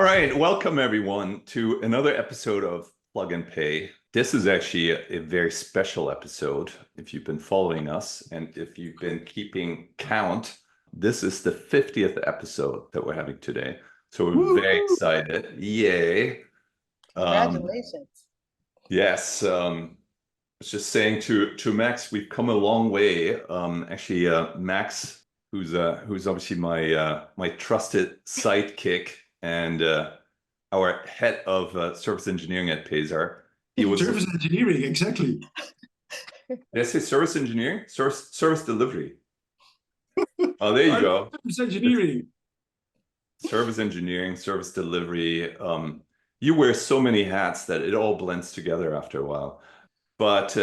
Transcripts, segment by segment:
All right, welcome everyone to another episode of Plug and Pay. This is actually a very special episode. If you've been following us and if you've been keeping count, this is the 50th episode that we're having today. So we're very Woo-hoo! excited. Yay. Congratulations. Yes. I was just saying to Max, we've come a long way. Max, who's obviously my trusted sidekick and our head of service engineering at Payzar. He was service engineering, exactly. Did I say service engineering? Service delivery. Oh, there you go. Service engineering. Service engineering, service delivery. You wear so many hats that it all blends together after a while. But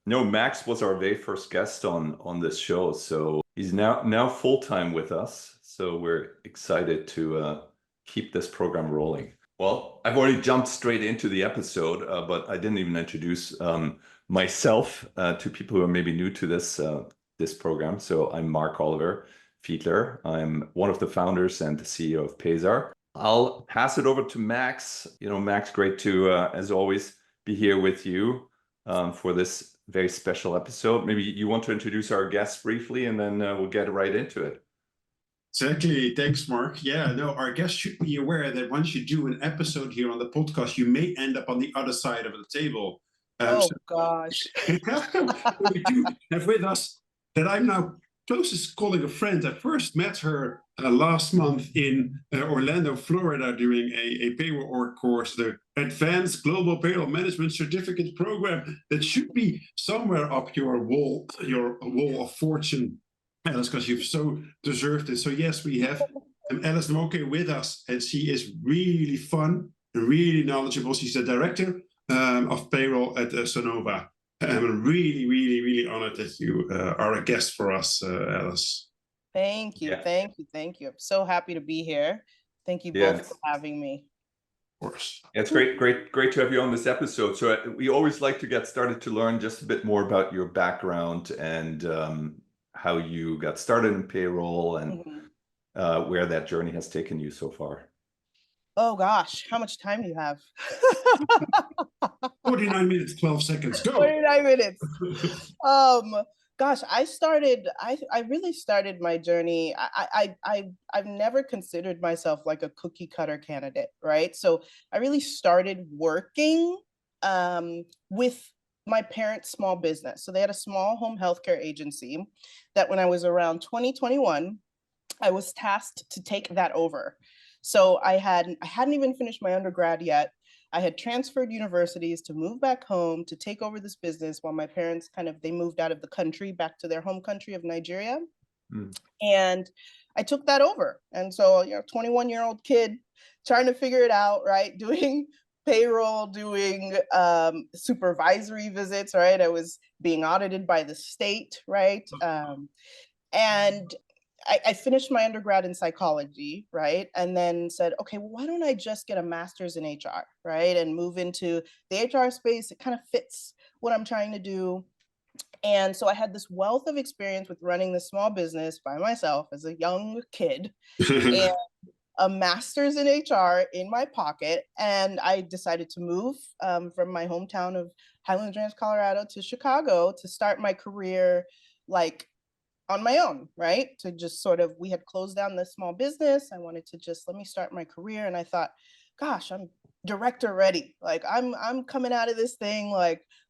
no, Max was our very first guest on this show, so he's now full-time with us. So we're excited to keep this program rolling. Well, I've already jumped straight into the episode, but I didn't even introduce myself to people who are maybe new to this program. So I'm Marc Oliver Fiedler. I'm one of the founders and the CEO of Payzar. I'll pass it over to Max. Max, great to, as always, be here with you for this very special episode. Maybe you want to introduce our guests briefly, and then we'll get right into it. Exactly. Thanks, Mark. Yeah, no, our guests should be aware that once you do an episode here on the podcast, you may end up on the other side of the table. Gosh. We do have with us that I'm now closest calling a friend. I first met her last month in Orlando, Florida, doing a payroll org course, the Advanced Global Payroll Management Certificate Program that should be somewhere up your wall of fortune, Alice, because you've so deserved it. So yes, we have Alice Nwoke with us, and she is really fun and really knowledgeable. She's the director of payroll at Sonova. I'm really, really, really honored that you are a guest for us, Alice. Thank you. Yeah. Thank you. Thank you. I'm so happy to be here. Thank you both for having me. Of course. It's great to have you on this episode. So we always like to get started to learn just a bit more about your background and how you got started in payroll and where that journey has taken you so far. Oh gosh, how much time do you have? 49 minutes, 12 seconds. Go. 49 minutes. Gosh, I really started my journey. I've never considered myself like a cookie cutter candidate, right? So I really started working with my parents' small business. So they had a small home healthcare agency that when I was around 2021, I was tasked to take that over. So I hadn't even finished my undergrad yet. I had transferred universities to move back home to take over this business while my parents they moved out of the country back to their home country of Nigeria. And I took that over. And so, 21-year-old kid trying to figure it out, right? Doing payroll, doing supervisory visits, right? I was being audited by the state, right? And I finished my undergrad in psychology, right? And then said, okay, well, why don't I just get a master's in HR, right? And move into the HR space. It kind of fits what I'm trying to do. And so I had this wealth of experience with running this small business by myself as a young kid and a master's in HR in my pocket. And I decided to move from my hometown of Highlands Ranch, Colorado to Chicago to start my career on my own, right? To just we had closed down the small business. I wanted to let me start my career. And I thought, gosh, I'm director ready. I'm coming out of this thing.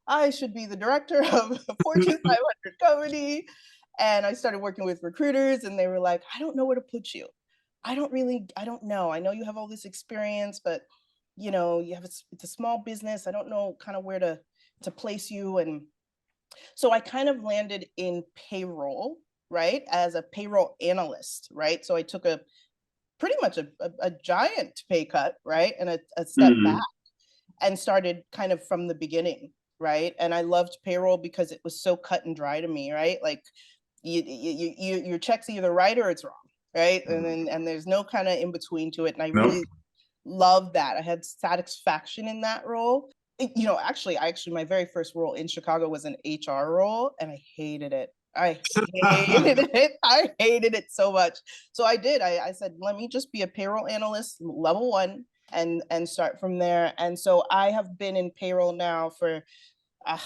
I should be the director of a Fortune 500 company. And I started working with recruiters and they were like, I don't know where to put you. I don't know. I know you have all this experience, but it's a small business. I don't know kind of where to place you. And so I kind of landed in payroll, right? As a payroll analyst, right? So I took pretty much a giant pay cut, right? And a step back and started kind of from the beginning, right? And I loved payroll because it was so cut and dry to me, right? Your check's either right or it's wrong, right? And there's no kind of in between to it. And I really loved that. I had satisfaction in that role. Actually, my very first role in Chicago was an HR role, and I hated it. I hated it. I hated it so much. So I did. I said, let me just be a payroll analyst, level 1, and start from there. And so I have been in payroll now for uh,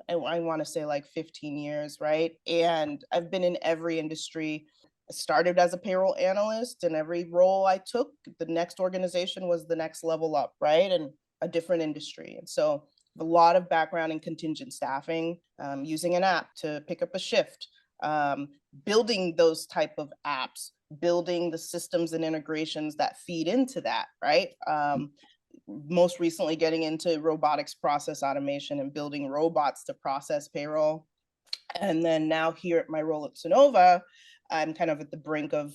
I want to say like 15 years, right? And I've been in every industry. I started as a payroll analyst, and every role I took, the next organization was the next level up, right? And a different industry. And so a lot of background in contingent staffing, using an app to pick up a shift, um, building those type of apps, building the systems and integrations that feed into that, right? Most recently getting into robotics process automation and building robots to process payroll. And then now here at my role at Sonova, I'm kind of at the brink of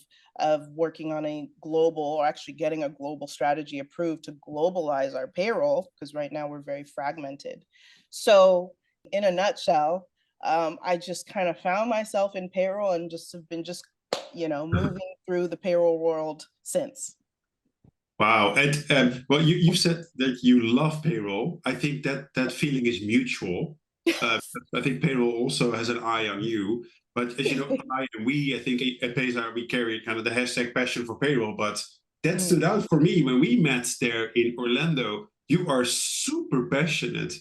working on a global, or actually getting a global strategy approved to globalize our payroll, because right now we're very fragmented. So in a nutshell, I just kind of found myself in payroll and just have been moving through the payroll world since. Wow. And well, you said that you love payroll. I think that feeling is mutual. I think payroll also has an eye on you. But as you know, I think at Payzar, we carry kind of the hashtag passion for payroll. But that stood out for me when we met there in Orlando. You are super passionate.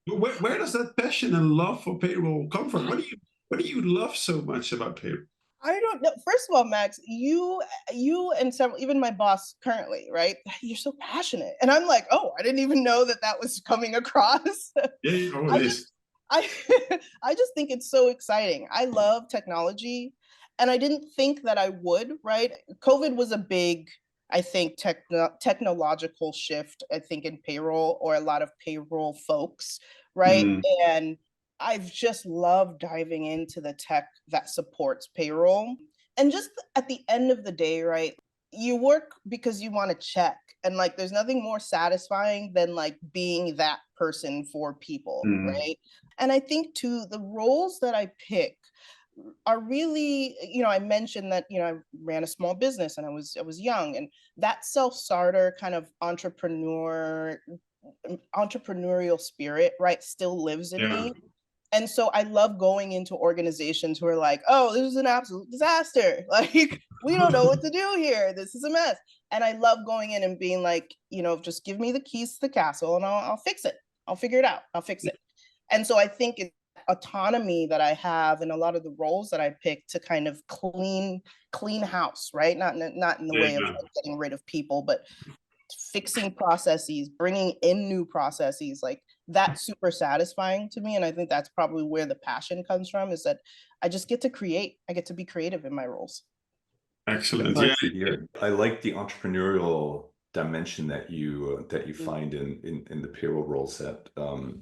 Where does that passion and love for payroll come from? What do you love so much about payroll? I don't know. First of all, Max, you and several, even my boss currently, right? You're so passionate, and I'm like, oh, I didn't even know that was coming across. Yeah, oh, I it just, is. I, I just think it's so exciting. I love technology, and I didn't think that I would. Right? COVID was a big, I think, technological shift. I think in payroll, or a lot of payroll folks, right? Mm, And I've just loved diving into the tech that supports payroll. And just at the end of the day, right? You work because you want to check. And like, there's nothing more satisfying than like being that person for people, mm, right? And I think too, the roles that I pick are really, I mentioned that, I ran a small business and I was young, and that self-starter kind of entrepreneurial spirit, right, still lives in yeah. me. And so I love going into organizations who are like, oh, this is an absolute disaster. Like, we don't know what to do here. This is a mess. And I love going in and being like, just give me the keys to the castle and I'll fix it. I'll figure it out. I'll fix it. And so I think it's autonomy that I have in a lot of the roles that I pick to kind of clean house, right? Not in the way of Yeah. like getting rid of people, but fixing processes, bringing in new processes, like that's super satisfying to me. And I think that's probably where the passion comes from, is that I just get to create. I get to be creative in my roles. Excellent. That's Yeah. nice to hear. I like the entrepreneurial dimension that you find in the payroll roles that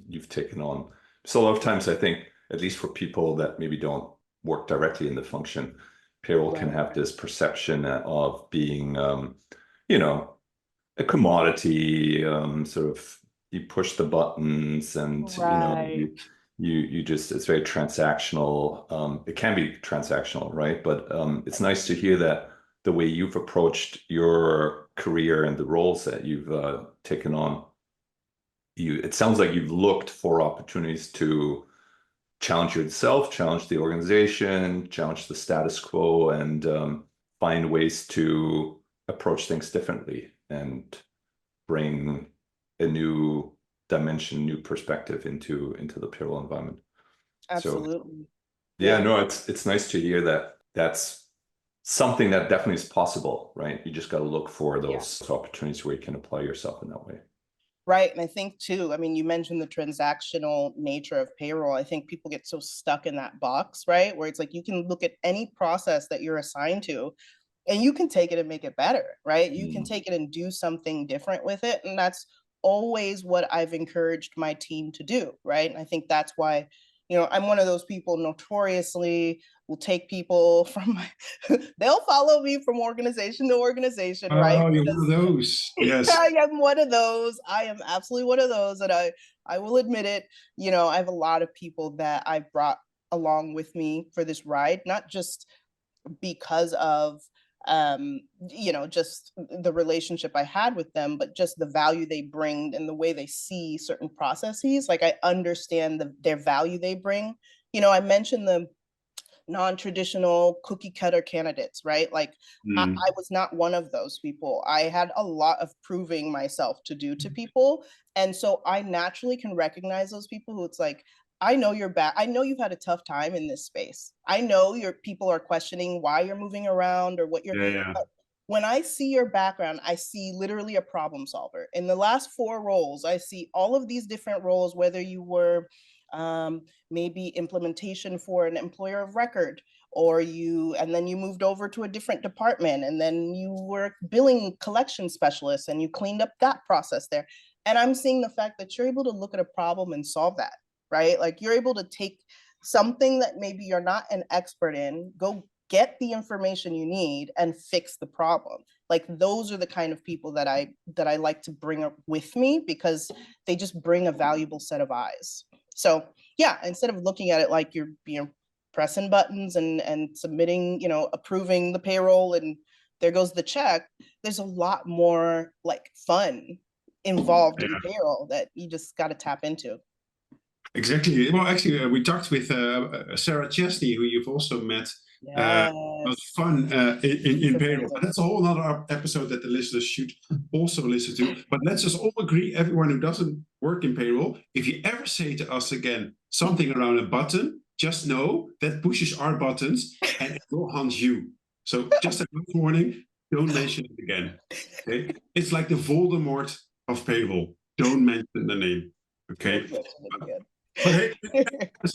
you've taken on. So a lot of times, I think, at least for people that maybe don't work directly in the function, payroll can Right. have this perception of being, you know, a commodity, sort of you push the buttons and Right. you just it's very transactional. It can be transactional, right? But it's nice to hear that the way you've approached your career and the roles that you've taken on, it sounds like you've looked for opportunities to challenge yourself, challenge the organization, challenge the status quo, and find ways to approach things differently and bring a new dimension, new perspective into the payroll environment. So Absolutely. yeah, Yeah. no, it's nice to hear that that's something that definitely is possible, right? You just got to look for Yeah. those opportunities where you can apply yourself in that way. Right. And I think too, I mean, you mentioned the transactional nature of payroll. I think people get so stuck in that box, right? Where it's like you can look at any process that you're assigned to and you can take it and make it better, right? You can Mm. take it and do something different with it. And that's always what I've encouraged my team to do, right? And I think that's why, I'm one of those people notoriously will take people from they'll follow me from organization to organization, right? Oh, you're one Because of those. Yes. I am one of those. I am absolutely one of those. And I will admit it, I have a lot of people that I've brought along with me for this ride, not just because of just the relationship I had with them, but just the value they bring and the way they see certain processes. Like I understand their value they bring. I mentioned non-traditional cookie cutter candidates, right? Like I was not one of those people. I had a lot of proving myself to do to people. And so I naturally can recognize those people who it's like, I know you're back. I know you've had a tough time in this space. I know your people are questioning why you're moving around or what you're. But when I see your background, I see literally a problem solver. In the last 4 roles, I see all of these different roles, whether you were maybe implementation for an employer of record, or and then you moved over to a different department, and then you were billing collection specialist and you cleaned up that process there. And I'm seeing the fact that you're able to look at a problem and solve that, right? Like you're able to take something that maybe you're not an expert in, go get the information you need and fix the problem. Like those are the kind of people that I like to bring up with me, because they just bring a valuable set of eyes. So yeah, instead of looking at it like you're, pressing buttons and submitting, approving the payroll and there goes the check, there's a lot more like fun involved in payroll that you just got to tap into. Exactly. Well, actually, we talked with Sarah Chesney, who you've also met. Yes. About fun in payroll. But that's a whole other episode that the listeners should also listen to. But let's just all agree, everyone who doesn't work in payroll, if you ever say to us again something around a button, just know that pushes our buttons and it will hunt you. So just a good warning, don't mention it again. Okay? It's like the Voldemort of payroll. Don't mention the name. Okay? But hey,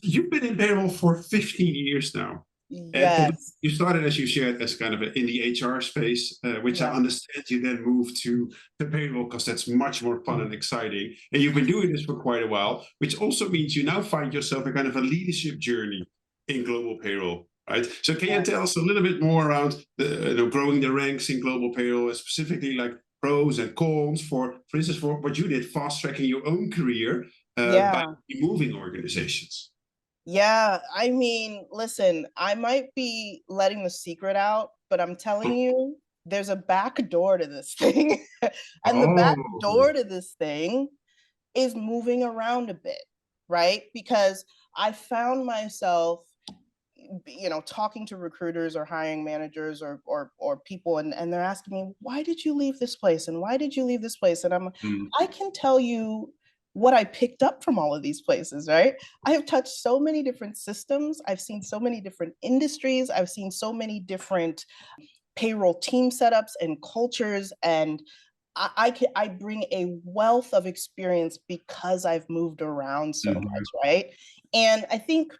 you've been in payroll for 15 years now. Yes. And you started, as you shared, as kind of in the HR space, which I understand you then moved to the payroll because that's much more fun and exciting. And you've been doing this for quite a while, which also means you now find yourself a kind of a leadership journey in global payroll, right? So can you tell us a little bit more around growing the ranks in global payroll, and specifically like pros and cons for instance, for what you did, fast tracking your own career by moving organizations? Yeah, I mean, listen, I might be letting the secret out, but I'm telling you, there's a back door to this thing. And the back door to this thing is moving around a bit, right? Because I found myself, talking to recruiters or hiring managers or people, and they're asking me, why did you leave this place? And why did you leave this place? And I can tell you what I picked up from all of these places, right? I have touched so many different systems. I've seen so many different industries. I've seen so many different payroll team setups and cultures. And I bring a wealth of experience because I've moved around so much, right? And I think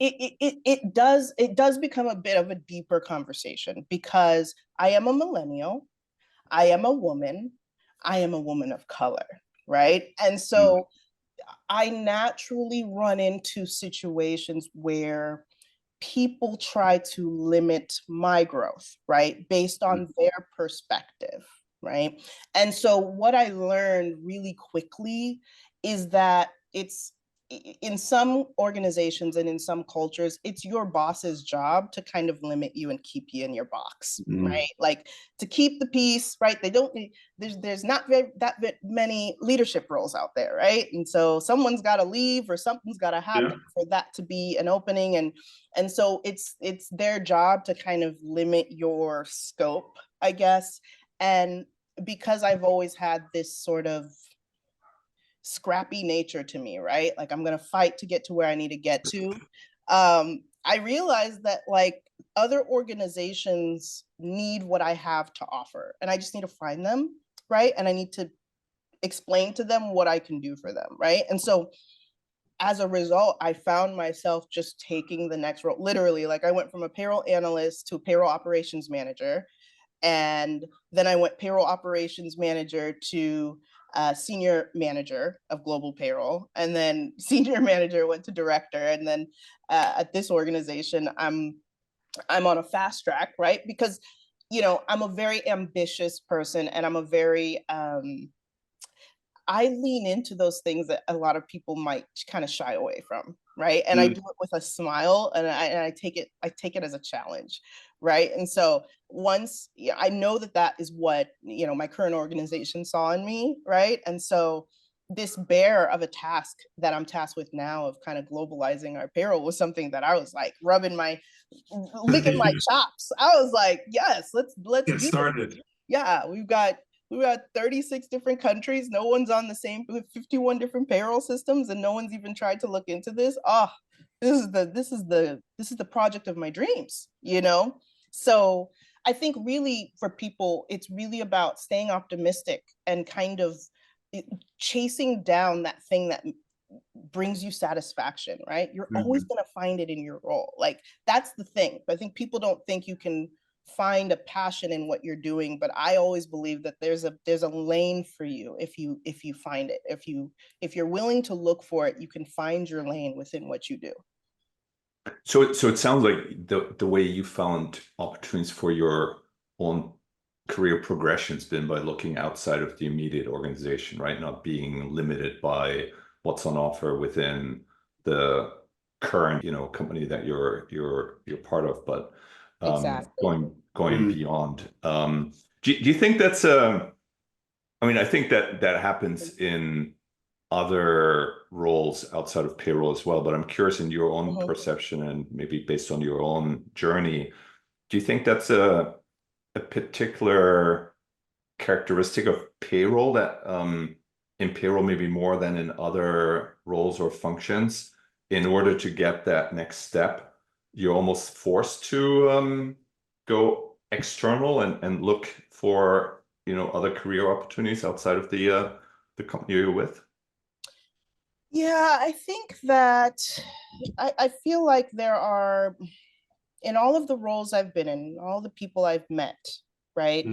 it does become a bit of a deeper conversation, because I am a millennial, I am a woman of color, right? And so I naturally run into situations where people try to limit my growth, right? Based on their perspective, right? And so what I learned really quickly is that it's in some organizations and in some cultures, it's your boss's job to kind of limit you and keep you in your box, right? Like to keep the peace, right? There's not that many leadership roles out there, right? And so someone's got to leave or something's got to happen for that to be an opening. And so it's their job to kind of limit your scope, I guess. And because I've always had this sort of scrappy nature to me, right? Like I'm going to fight to get to where I need to get to. I realized that like other organizations need what I have to offer, and I just need to find them, right? And I need to explain to them what I can do for them, right? And so as a result, I found myself just taking the next role. Literally, like I went from a payroll analyst to a payroll operations manager. And then I went payroll operations manager to senior manager of global payroll, and then senior manager went to director, and then at this organization I'm on a fast track, right? Because I'm a very ambitious person, and I'm a very I lean into those things that a lot of people might kind of shy away from, right? And I do it with a smile, and I take it as a challenge, right? And so once I know that is what my current organization saw in me, right? And so this bear of a task that I'm tasked with now of kind of globalizing our payroll was something that I was like licking my chops. I was like, yes, let's Get do started. this. Yeah, we've got 36 different countries. No one's on the same, with 51 different payroll systems, and no one's even tried to look into this. Oh, this is the project of my dreams, you know? So I think really for people, it's really about staying optimistic and kind of chasing down that thing that brings you satisfaction, right? You're always going to find it in your role. Like, that's the thing. I think people don't think you can find a passion in what you're doing, but I always believe that there's a lane for you if you find it. If you're willing to look for it, you can find your lane within what you do. So it sounds like the way you found opportunities for your own career progression has been by looking outside of the immediate organization, right? Not being limited by what's on offer within the current, company that you're part of, but Exactly. going beyond. Do you think that's I mean, I think that happens in other roles outside of payroll as well, but I'm curious in your own perception and maybe based on your own journey, do you think that's a particular characteristic of payroll that in payroll maybe more than in other roles or functions, in order to get that next step, you're almost forced to go external and look for other career opportunities outside of the company you're with? Yeah, I think that I feel like there are, in all of the roles I've been in, all the people I've met, right?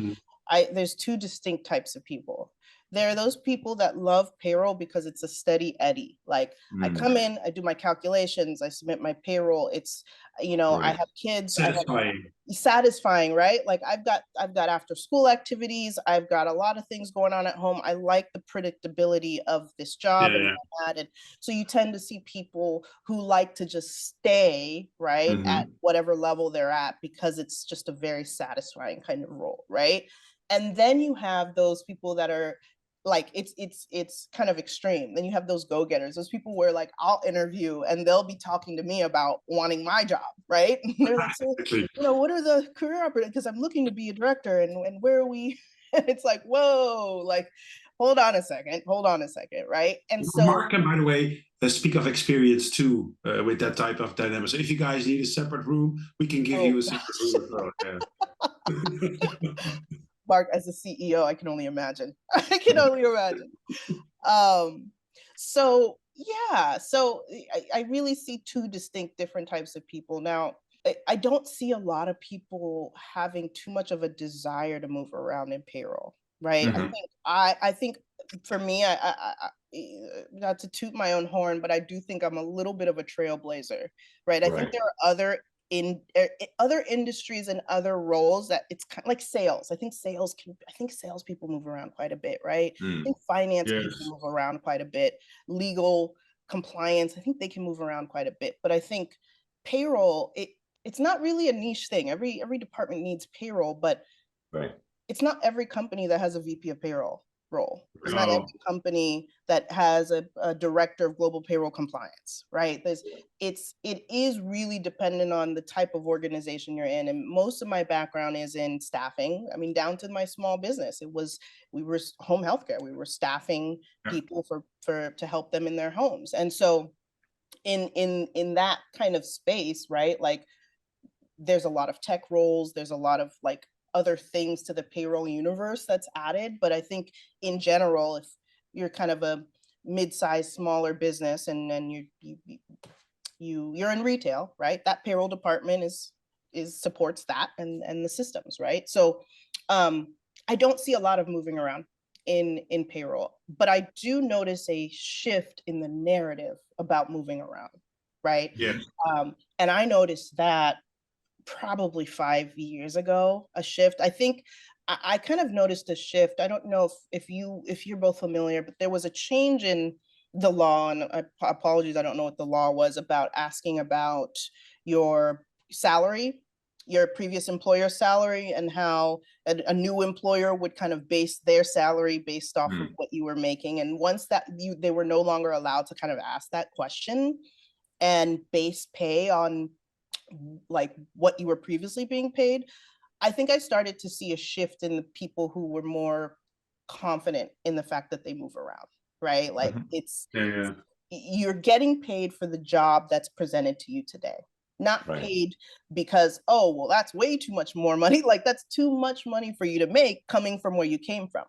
There's two distinct types of people. There are those people that love payroll because it's a steady eddy. Like, I come in, I do my calculations, I submit my payroll. It's, I Right. have kids, Satisfying. satisfying, right? Like, I've got after school activities, I've got a lot of things going on at home. I like the predictability of this job and that. And so you tend to see people who like to just stay, right, at whatever level they're at, because it's just a very satisfying kind of role, right? And then you have those people that are like, it's kind of extreme. Then you have those go-getters, those people where, like, I'll interview and they'll be talking to me about wanting my job, right? And they're like, so, what are the career opportunities? Because I'm looking to be a director, and where are we? And it's like, whoa, like, hold on a second, right? And so Mark can, by the way, speak of experience too with that type of dynamic. So if you guys need a separate room, we can give you a separate room as well. Yeah. Mark, as a CEO, I can only imagine. I can only imagine. So yeah, so I really see two distinct different types of people. Now, I don't see a lot of people having too much of a desire to move around in payroll, right? I think for me, not to toot my own horn, but I do think I'm a little bit of a trailblazer, right? I think there are other industries and other roles that it's kind of like sales. I think salespeople move around quite a bit, right? I think finance people move around quite a bit. Legal, compliance, I think they can move around quite a bit. But I think payroll, it's not really a niche thing. Every department needs payroll, but it's not every company that has a VP of payroll role. It's not every company that has a director of global payroll compliance, right? It is really dependent on the type of organization you're in. And most of my background is in staffing. I mean, down to my small business, we were home healthcare. We were staffing people to help them in their homes. And so in that kind of space, right? Like, there's a lot of tech roles, there's a lot of, like, other things to the payroll universe that's added. But I think in general, if you're kind of a mid-sized, smaller business, and then you're in retail, right? That payroll department supports that and the systems, right? So I don't see a lot of moving around in payroll, but I do notice a shift in the narrative about moving around, right? And I noticed that probably 5 years ago, a shift. I think I kind of noticed a shift. I don't know if you're both familiar, but there was a change in the law, and apologies, I don't know what the law was, about asking about your salary your previous employer's salary and how a new employer would kind of base their salary based off of what you were making. And once that they were no longer allowed to kind of ask that question and base pay on like what you were previously being paid, I think I started to see a shift in the people who were more confident in the fact that they move around, right? Like it's, you're getting paid for the job that's presented to you today, not paid because, oh, well, that's way too much more money. Like that's too much money for you to make coming from where you came from.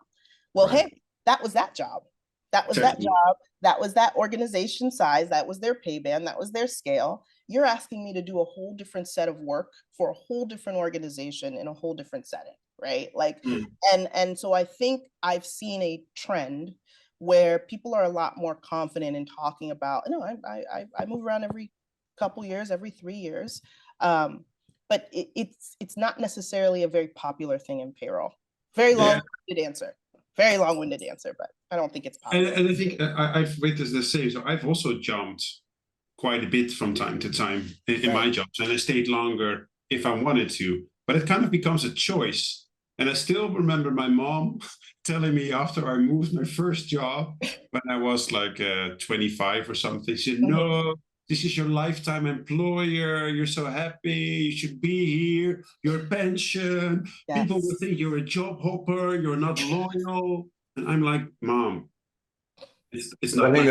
Well, hey, that was that job. That was that job. That was that organization size. That was their pay band. That was their scale. You're asking me to do a whole different set of work for a whole different organization in a whole different setting, right? Like, and so I think I've seen a trend where people are a lot more confident in talking about, no, I move around every couple years, every 3 years. But it's not necessarily a very popular thing in payroll. Very long-winded answer. Very long-winded answer, but I don't think it's popular. And I think I've witnessed the same. So I've also jumped quite a bit from time to time in my jobs, and I stayed longer if I wanted to. But it kind of becomes a choice. And I still remember my mom telling me after I moved my first job when I was like 25 or something, she said, no, this is your lifetime employer. You're so happy. You should be here. Your pension. People will think you're a job hopper. You're not loyal. And I'm like, Mom, it's not. I think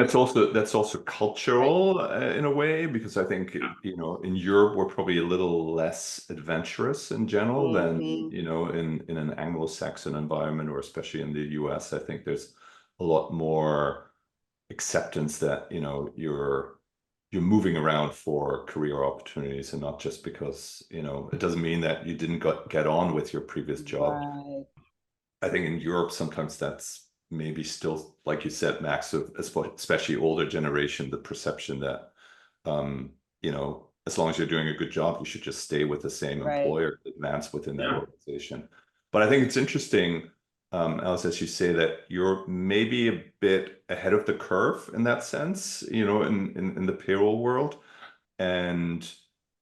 that's also cultural in a way, because I think you know, in Europe we're probably a little less adventurous in general than you know in an Anglo-Saxon environment, or especially in the US. I think there's a lot more acceptance that you know you're moving around for career opportunities, and not just because you know it doesn't mean that you didn't get on with your previous job. I think in Europe sometimes that's maybe still, like you said, Max, especially older generation, the perception that you know, as long as you're doing a good job, you should just stay with the same employer, advance within that organization. But I think it's interesting, Alice, as you say, that you're maybe a bit ahead of the curve in that sense, you know, in the payroll world. And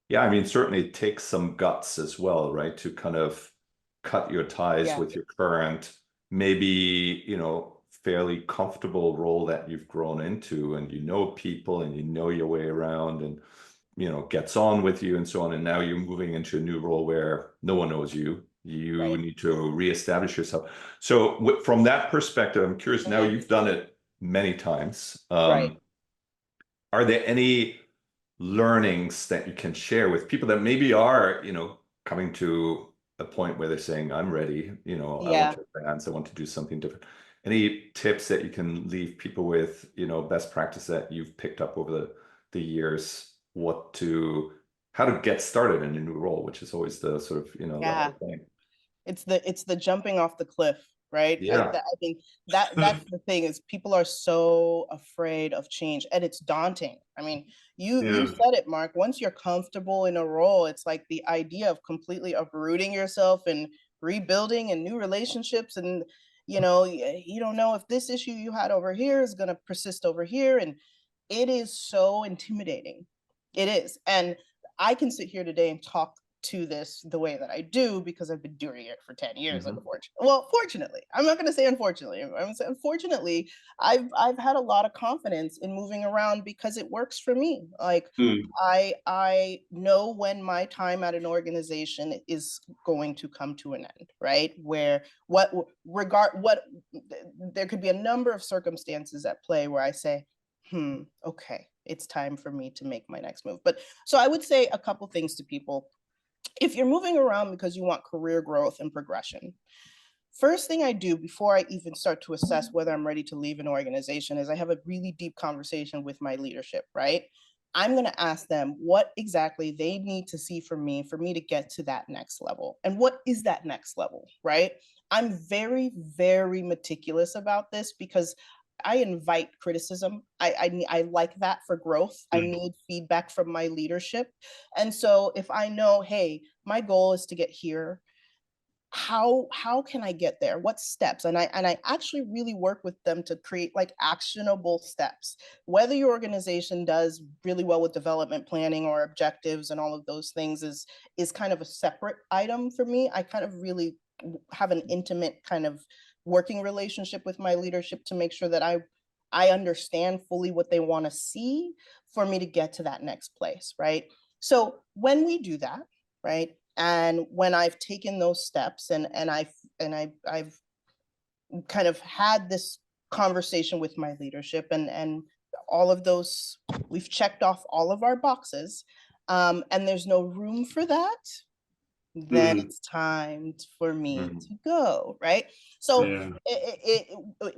yeah, I mean, certainly it takes some guts as well, right? To kind of cut your ties with your current, maybe, you know, fairly comfortable role that you've grown into, and you know people and you know your way around, and you know gets on with you and so on. And now you're moving into a new role where no one knows you. You need to reestablish yourself. So from that perspective, I'm curious, now you've done it many times. Are there any learnings that you can share with people that maybe are, you know, coming to a point where they're saying, I'm ready, you know, I want to advance, I want to do something different? Any tips that you can leave people with, you know, best practice that you've picked up over the years, how to get started in a new role, which is always the sort of, you know, the hard thing. It's the jumping off the cliff, right? I think that's the thing, is people are so afraid of change, and it's daunting. I mean, you said it, Marc. Once you're comfortable in a role, it's like the idea of completely uprooting yourself and rebuilding and new relationships, and you know, you don't know if this issue you had over here is going to persist over here, and it is so intimidating. It is. And I can sit here today and talk to this the way that I do because I've been doing it for 10 years, unfortunately. Well, fortunately, I'm not going to say unfortunately. I'm going to say unfortunately, I've had a lot of confidence in moving around because it works for me. Like I know when my time at an organization is going to come to an end, right? Where there could be a number of circumstances at play where I say, okay, it's time for me to make my next move. But so I would say a couple things to people. If you're moving around because you want career growth and progression, first thing I do before I even start to assess whether I'm ready to leave an organization is I have a really deep conversation with my leadership, right? I'm going to ask them what exactly they need to see from me to get to that next level. And what is that next level, right? I'm very, very meticulous about this because I invite criticism. I like that for growth. I need feedback from my leadership. And so if I know, hey, my goal is to get here, how can I get there? What steps? And I actually really work with them to create like actionable steps. Whether your organization does really well with development planning or objectives and all of those things is kind of a separate item for me. I kind of really have an intimate kind of working relationship with my leadership to make sure that I understand fully what they want to see for me to get to that next place, right? So when we do that, right? And when I've taken those steps and I've kind of had this conversation with my leadership and all of those, we've checked off all of our boxes, and there's no room for that, then it's time for me to go, right? So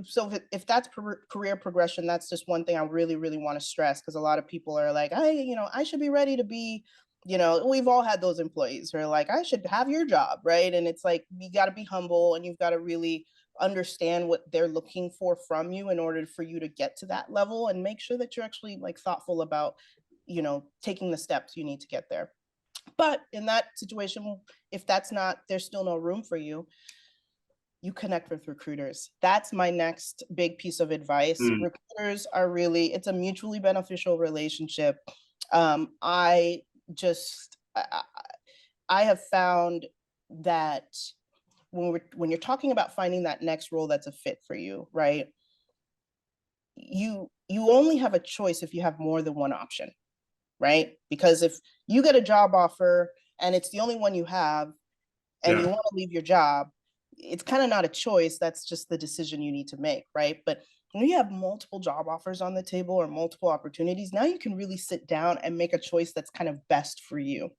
so if that's career progression, that's just one thing I really, really want to stress, because a lot of people are like, I should be ready to be, we've all had those employees who are like, I should have your job, right? And it's like, you got to be humble and you've got to really understand what they're looking for from you in order for you to get to that level, and make sure that you're actually like thoughtful about, taking the steps you need to get there. But in that situation, if that's not, there's still no room for you, you connect with recruiters. That's my next big piece of advice. Recruiters are really, it's a mutually beneficial relationship. I have found that when you're talking about finding that next role that's a fit for you, right? You only have a choice if you have more than one option, right? Because if you get a job offer and it's the only one you have, and you want to leave your job, it's kind of not a choice. That's just the decision you need to make, right? But when you have multiple job offers on the table or multiple opportunities, now you can really sit down and make a choice that's kind of best for you.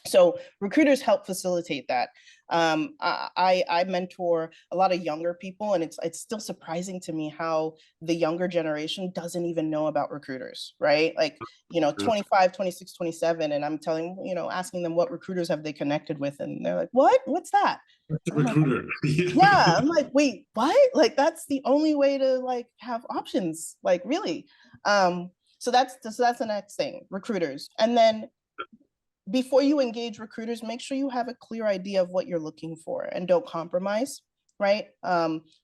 So recruiters help facilitate that. I mentor a lot of younger people, and it's still surprising to me how the younger generation doesn't even know about recruiters, right? Like, 25, 26, 27, and I'm asking them what recruiters have they connected with, and they're like, what's that? Recruiter. Yeah, I'm like, wait, what? Like, that's the only way to like have options, like, really. So that's the next thing, recruiters. And then before you engage recruiters, make sure you have a clear idea of what you're looking for and don't compromise, right?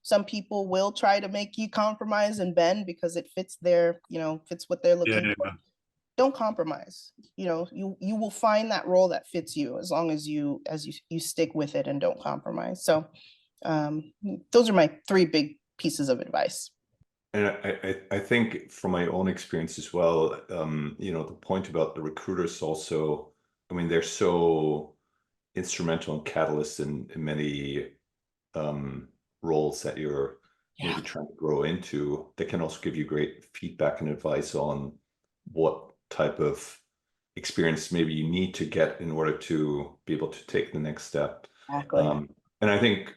Some people will try to make you compromise and bend because it fits their, fits what they're looking for. Don't compromise. You will find that role that fits you as long as you stick with it and don't compromise. So those are my 3 big pieces of advice. And I think from my own experience as well, the point about the recruiters also, I mean, they're so instrumental and catalysts in many roles that you're maybe trying to grow into. They can also give you great feedback and advice on what type of experience maybe you need to get in order to be able to take the next step. Exactly. And I think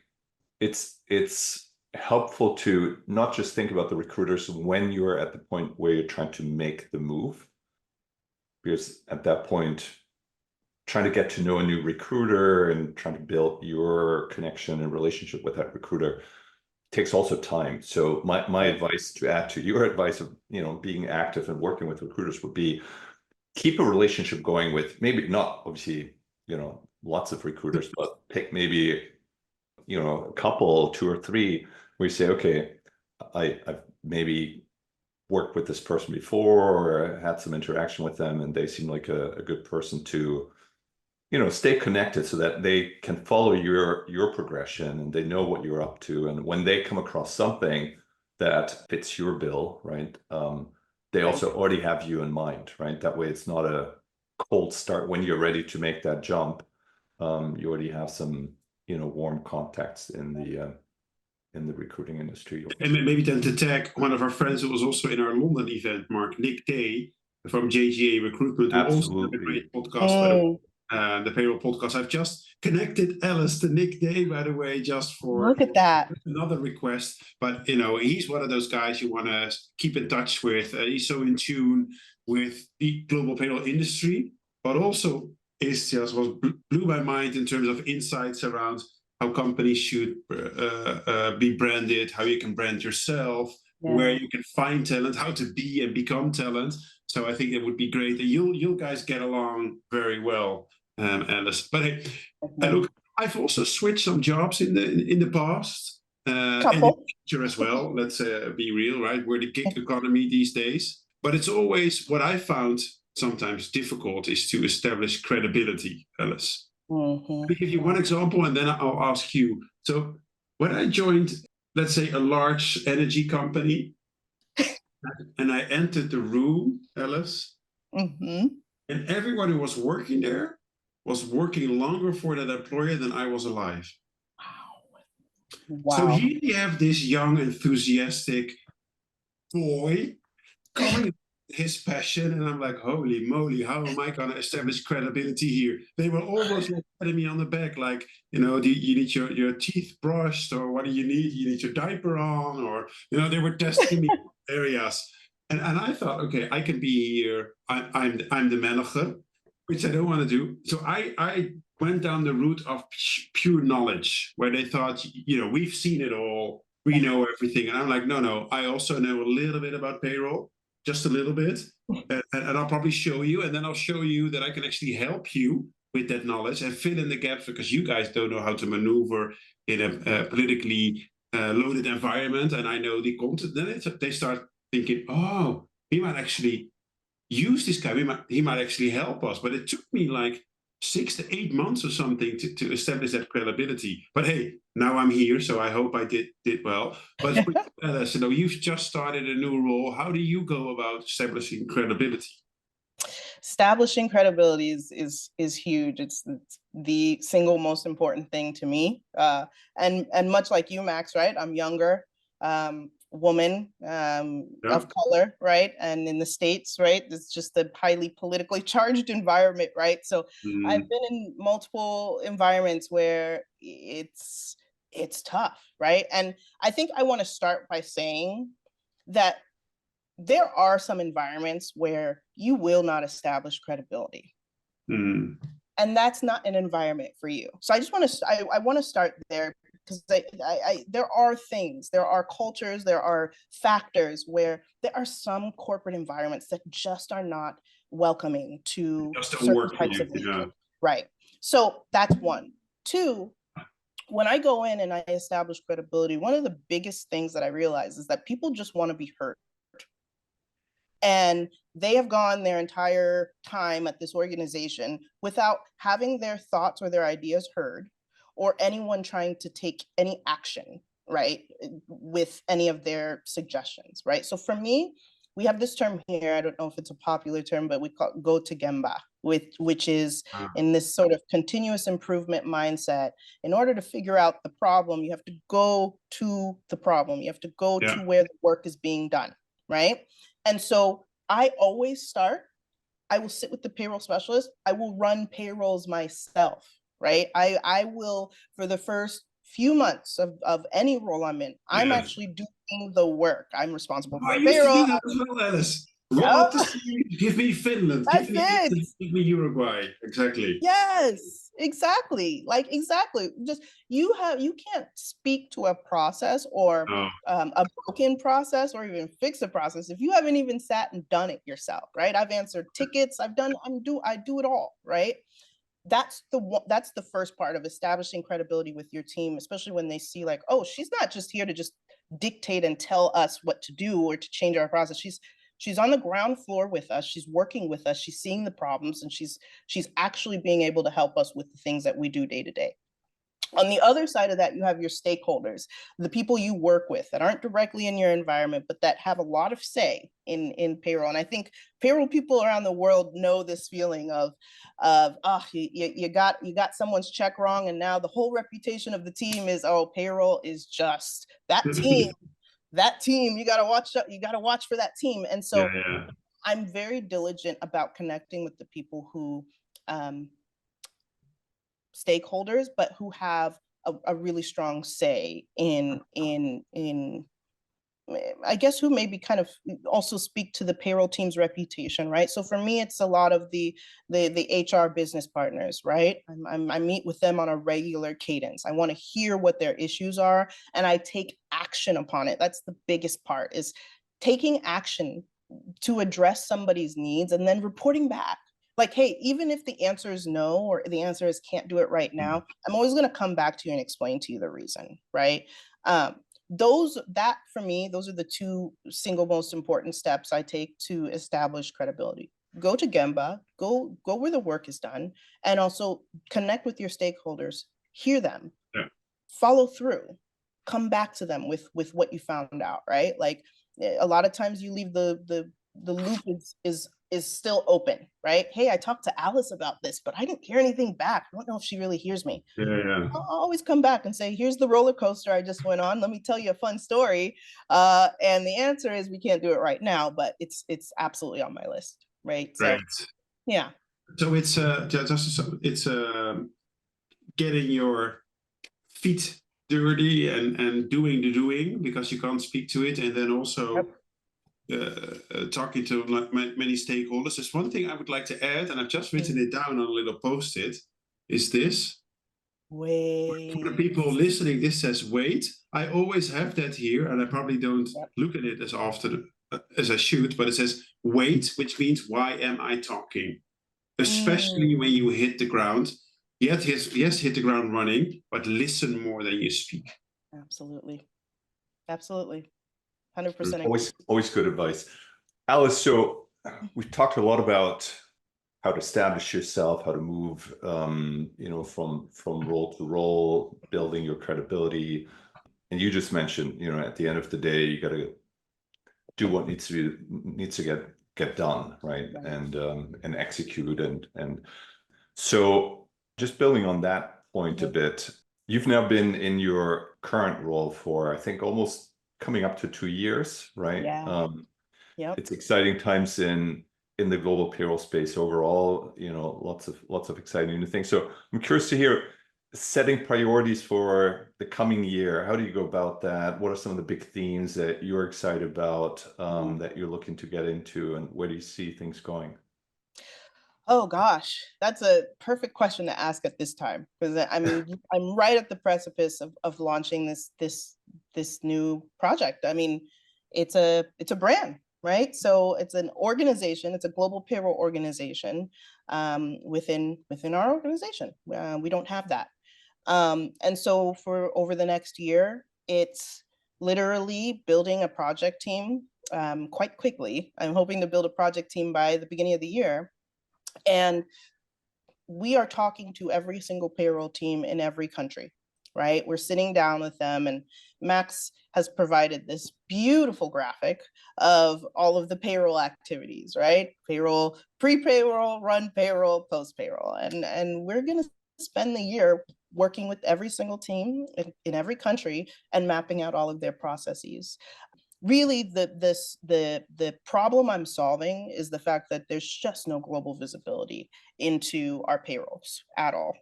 it's helpful to not just think about the recruiters when you're at the point where you're trying to make the move, because at that point, trying to get to know a new recruiter and trying to build your connection and relationship with that recruiter takes also time. So my advice, to add to your advice of being active and working with recruiters, would be keep a relationship going with, maybe not obviously lots of recruiters, but pick maybe a couple, 2 or 3, where you say, okay, I've maybe worked with this person before or had some interaction with them, and they seem like a good person to stay connected so that they can follow your progression and they know what you're up to. And when they come across something that fits your bill, right, they also already have you in mind, right? That way it's not a cold start when you're ready to make that jump. You already have some warm contacts in the recruiting industry. And maybe then to tag one of our friends who was also in our London event, Mark, Nick Day from JGA Recruitment, who also had a great podcast, by the way. The Payroll podcast. I've just connected Alice to Nick Day, by the way, just for look at that, another request. But he's one of those guys you want to keep in touch with. He's so in tune with the global payroll industry, but also blew my mind in terms of insights around how companies should be branded, how you can brand yourself, where you can find talent, how to be and become talent. So I think it would be great that you guys get along very well, Alice. But hey, look, I've also switched some jobs in the past, and in the Couple. future as well. Let's be real, right? We're the gig economy these days, but it's always what I found sometimes difficult is to establish credibility, Alice. Mm-hmm. Let me give you one example, and then I'll ask you. So when I joined, let's say, a large energy company, and I entered the room, Alice, Mm-hmm. and everyone who was working there was working longer for that employer than I was alive. So Wow. here you have this young, enthusiastic boy coming his passion, and I'm like, holy moly, how am I going to establish credibility here? They were almost like patting me on the back, like, you know, do you need your teeth brushed, or what do you need? You need your diaper on, or, you know, they were testing me in areas. And I thought, okay, I can be here. I'm the manager, which I don't want to do. So I went down the route of pure knowledge, where they thought, you know, we've seen it all, we know everything. And I'm like, no, I also know a little bit about payroll, just a little bit, and I'll probably show you, and then I'll show you that I can actually help you with that knowledge and fill in the gaps, because you guys don't know how to maneuver in a politically loaded environment, and I know the content. Then they start thinking, oh, he might actually use this guy. He might actually help us. But it took me like 6 to 8 months or something to establish that credibility. But hey, now I'm here, so I hope I did well. But you know, you've just started a new role. How do you go about establishing credibility? Establishing credibility is huge. It's the single most important thing to me. And much like you, Max, right? I'm younger, woman, of color, right? And in the States, right? It's just a highly politically charged environment, right? So I've been in multiple environments where it's tough, right? And I think I want to start by saying that there are some environments where you will not establish credibility. And that's not an environment for you. So I just want to, I want to start there, because there are things, there are cultures, there are factors where there are some corporate environments that just are not welcoming to certain types of leadership. Right. So that's one. Two, when I go in and I establish credibility, one of the biggest things that I realize is that people just want to be heard. And they have gone their entire time at this organization without having their thoughts or their ideas heard, or anyone trying to take any action, right, with any of their suggestions, right? So for me, we have this term here, I don't know if it's a popular term, but we call it go to Gemba, which is in this sort of continuous improvement mindset. In order to figure out the problem, you have to go to the problem. You have to go to where the work is being done, right? And so I always start, I will sit with the payroll specialist. I will run payrolls myself, right? I will, for the first few months of any role I'm in, I'm actually doing the work. I'm responsible for used payroll. To do that as well, Alice. Roll up the sleeve, give me Finland, give me Italy, give me Uruguay. Exactly. Yes, exactly. Like, exactly. Just you can't speak to a process or a broken process or even fix a process if you haven't even sat and done it yourself, right? I've answered tickets, I do it all, right? That's the first part of establishing credibility with your team, especially when they see like, oh, she's not just here to just dictate and tell us what to do or to change our process. She's on the ground floor with us. She's working with us. She's seeing the problems, and she's actually being able to help us with the things that we do day to day. On the other side of that, you have your stakeholders, the people you work with that aren't directly in your environment, but that have a lot of say in payroll. And I think payroll people around the world know this feeling of you got someone's check wrong, and now the whole reputation of the team is, oh, payroll is just that team. That team, you got to watch for that team. And so I'm very diligent about connecting with the people who stakeholders, but who have a really strong say in I guess who maybe kind of also speak to the payroll team's reputation, right? So for me, it's a lot of the HR business partners, right? I meet with them on a regular cadence. I want to hear what their issues are, and I take action upon it. That's the biggest part, is taking action to address somebody's needs and then reporting back, Like, hey, even if the answer is no, or the answer is can't do it right now, I'm always going to come back to you and explain to you the reason, right? That for me, those are the two single most important steps I take to establish credibility. Go to Gemba, go where the work is done, and also connect with your stakeholders, hear them, follow through, come back to them with what you found out, right? Like a lot of times you leave the loop is still open, right? Hey, I talked to Alice about this, but I didn't hear anything back. I don't know if she really hears me. I'll always come back and say, here's the roller coaster I just went on. Let me tell you a fun story. And the answer is we can't do it right now, but it's absolutely on my list, right? So, yeah. So it's getting your feet dirty and doing the doing, because you can't speak to it, and then also talking to many stakeholders. There's one thing I would like to add, and I've just written it down on a little post-it, is this. Wait. For the people listening, this says wait. I always have that here, and I probably don't look at it as often as I should, but it says wait, which means why am I talking? Especially when you hit the ground. Yes, hit the ground running, but listen more than you speak. Absolutely. Absolutely. 100%. Always good advice. Alice, so we've talked a lot about how to establish yourself, how to move, from role to role, building your credibility. And you just mentioned, at the end of the day, you got to do what needs to get done, right? And execute. And so just building on that point a bit, you've now been in your current role for, I think, almost coming up to 2 years, right? It's exciting times in the global payroll space overall, lots of exciting new things. So I'm curious to hear, setting priorities for the coming year. How do you go about that? What are some of the big themes that you're excited about, that you're looking to get into, and where do you see things going? Oh gosh, that's a perfect question to ask at this time, because I'm right at the precipice of launching this new project. I mean, it's a brand, right? So it's an organization. It's a global payroll organization within our organization. We don't have that, and so for over the next year, it's literally building a project team quite quickly. I'm hoping to build a project team by the beginning of the year. And we are talking to every single payroll team in every country, right? We're sitting down with them, and Max has provided this beautiful graphic of all of the payroll activities, right? Payroll, pre-payroll, run payroll, post-payroll. And we're going to spend the year working with every single team in every country and mapping out all of their processes. Really, the problem I'm solving is the fact that there's just no global visibility into our payrolls at all.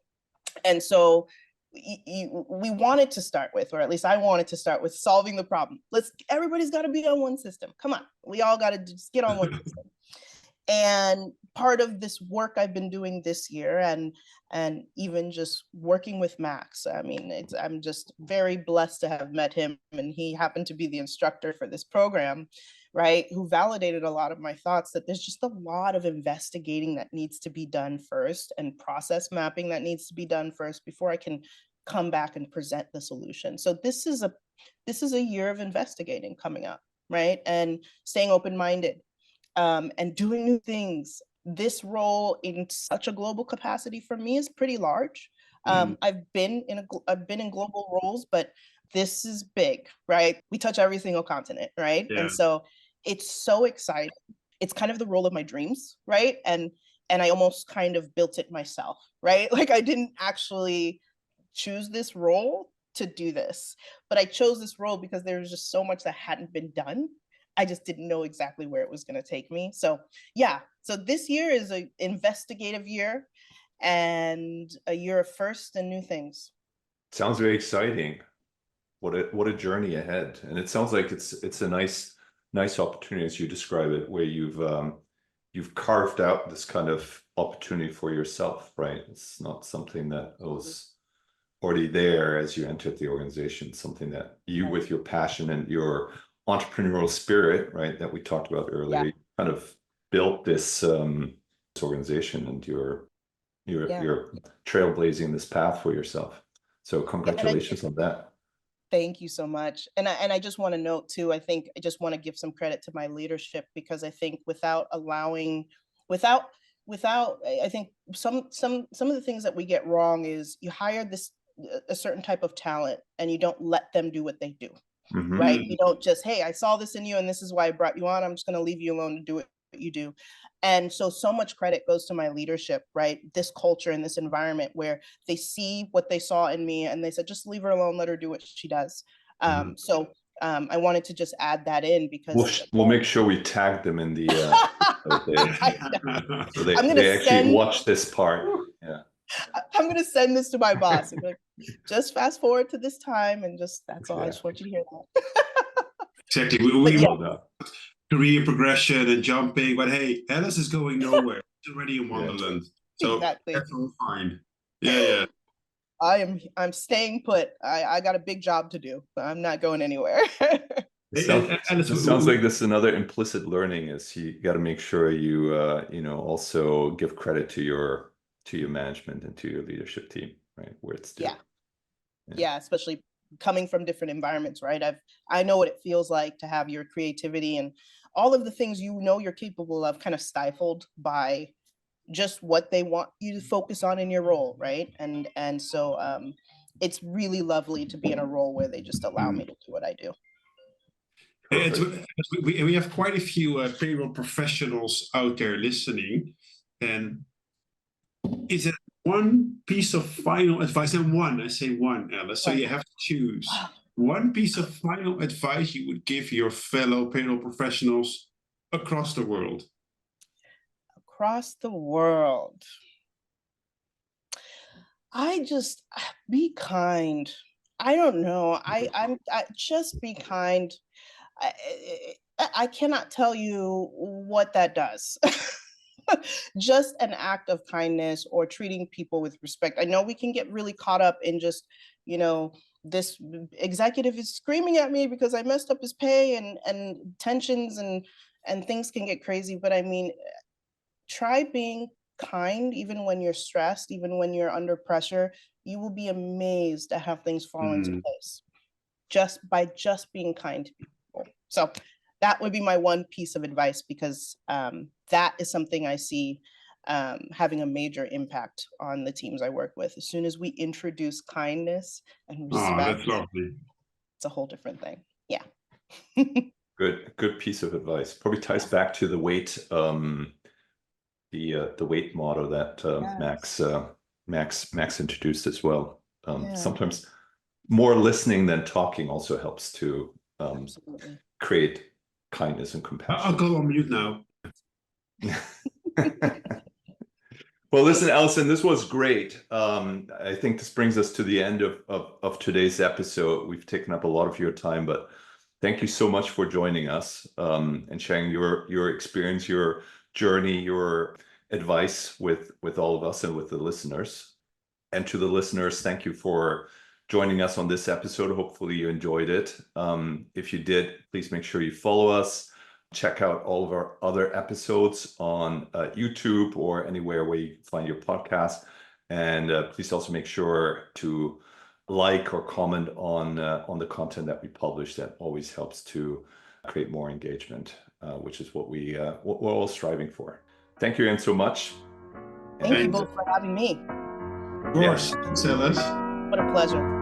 And so we wanted to start with, or at least I wanted to start with, solving the problem. Everybody's got to be on one system. Come on, we all got to just get on one system. And part of this work I've been doing this year, and even just working with Max, I mean, I'm just very blessed to have met him, and he happened to be the instructor for this program, right? Who validated a lot of my thoughts, that there's just a lot of investigating that needs to be done first, and process mapping that needs to be done first before I can come back and present the solution. So this is a year of investigating coming up, right? And staying open-minded. And doing new things. This role in such a global capacity for me is pretty large. I've been in global roles, but this is big, right? We touch every single continent, right? And so it's so exciting. It's kind of the role of my dreams, right? And I almost kind of built it myself, right? Like, I didn't actually choose this role to do this, but I chose this role because there was just so much that hadn't been done. I just didn't know exactly where it was going to take me. So so this year is an investigative year, and a year of first and new things. Sounds very exciting. What a journey ahead. And it sounds like it's a nice opportunity, as you describe it, where you've carved out this kind of opportunity for yourself, right? It's not something that was already there as you entered the organization, something that you, with your passion and your entrepreneurial spirit, right, that we talked about earlier, kind of built this organization, and you're Yeah. trailblazing this path for yourself. So Yeah, congratulations on that. thank you so much. And I just want to note too, I think I just want to give some credit to my leadership, because I think without I think some of the things that we get wrong is you hire this a certain type of talent and you don't let them do what they do. Mhm. Right? You don't just, hey, I saw this in you and this is why I brought you on. I'm just going to leave you alone to do what you do. And so much credit goes to my leadership, right? This culture and this environment where they see what they saw in me and they said, just leave her alone, let her do what she does. I wanted to just add that in because We'll make sure we tag them in the so I'm they gonna actually watch this part. Yeah. I'm gonna send this to my boss. I'm like, just fast forward to this time and just that's all. I just want you to hear that. Exactly. We want career progression and jumping, but hey, Alice is going nowhere. She's already in Wonderland. So exactly. That's all fine. Yeah. I'm staying put. I got a big job to do. I'm not going anywhere. Sounds like this is another implicit learning, is you got to make sure you also give credit to your management and to your leadership team, right? Where it's due. Yeah, especially coming from different environments, right? I know what it feels like to have your creativity and all of the things you're capable of kind of stifled by just what they want you to focus on in your role, right? And so it's really lovely to be in a role where they just allow me to do what I do. We have quite a few payroll professionals out there listening, and is it one piece of final advice? And I say one, Alice, so you have to choose one piece of final advice you would give your fellow payroll professionals across the world. Across the world, be kind. I don't know. I just be kind. I cannot tell you what that does. Just an act of kindness or treating people with respect. I know we can get really caught up in just, this executive is screaming at me because I messed up his pay, and tensions and things can get crazy. But I mean, try being kind even when you're stressed, even when you're under pressure. You will be amazed at how things fall into place just by being kind to people. So that would be my one piece of advice, because that is something I see having a major impact on the teams I work with. As soon as we introduce kindness and respect, that's lovely. It's a whole different thing. Yeah. Good piece of advice. Probably ties back to the weight the weight motto that Max introduced as well. Sometimes more listening than talking also helps to create kindness and compassion. I'll go on mute now. Well, listen, Alison, this was great. I think this brings us to the end of today's episode. We've taken up a lot of your time, but thank you so much for joining us and sharing your experience, your journey, your advice with all of us and with the listeners. And to the listeners, thank you for joining us on this episode. Hopefully you enjoyed it. If you did, please make sure you follow us. Check out all of our other episodes on YouTube or anywhere where you find your podcast. And please also make sure to like or comment on the content that we publish. That always helps to create more engagement, which is what we're all striving for. Thank you again so much. Thank you both for having me. Of course. Thanks, Alice. What a pleasure.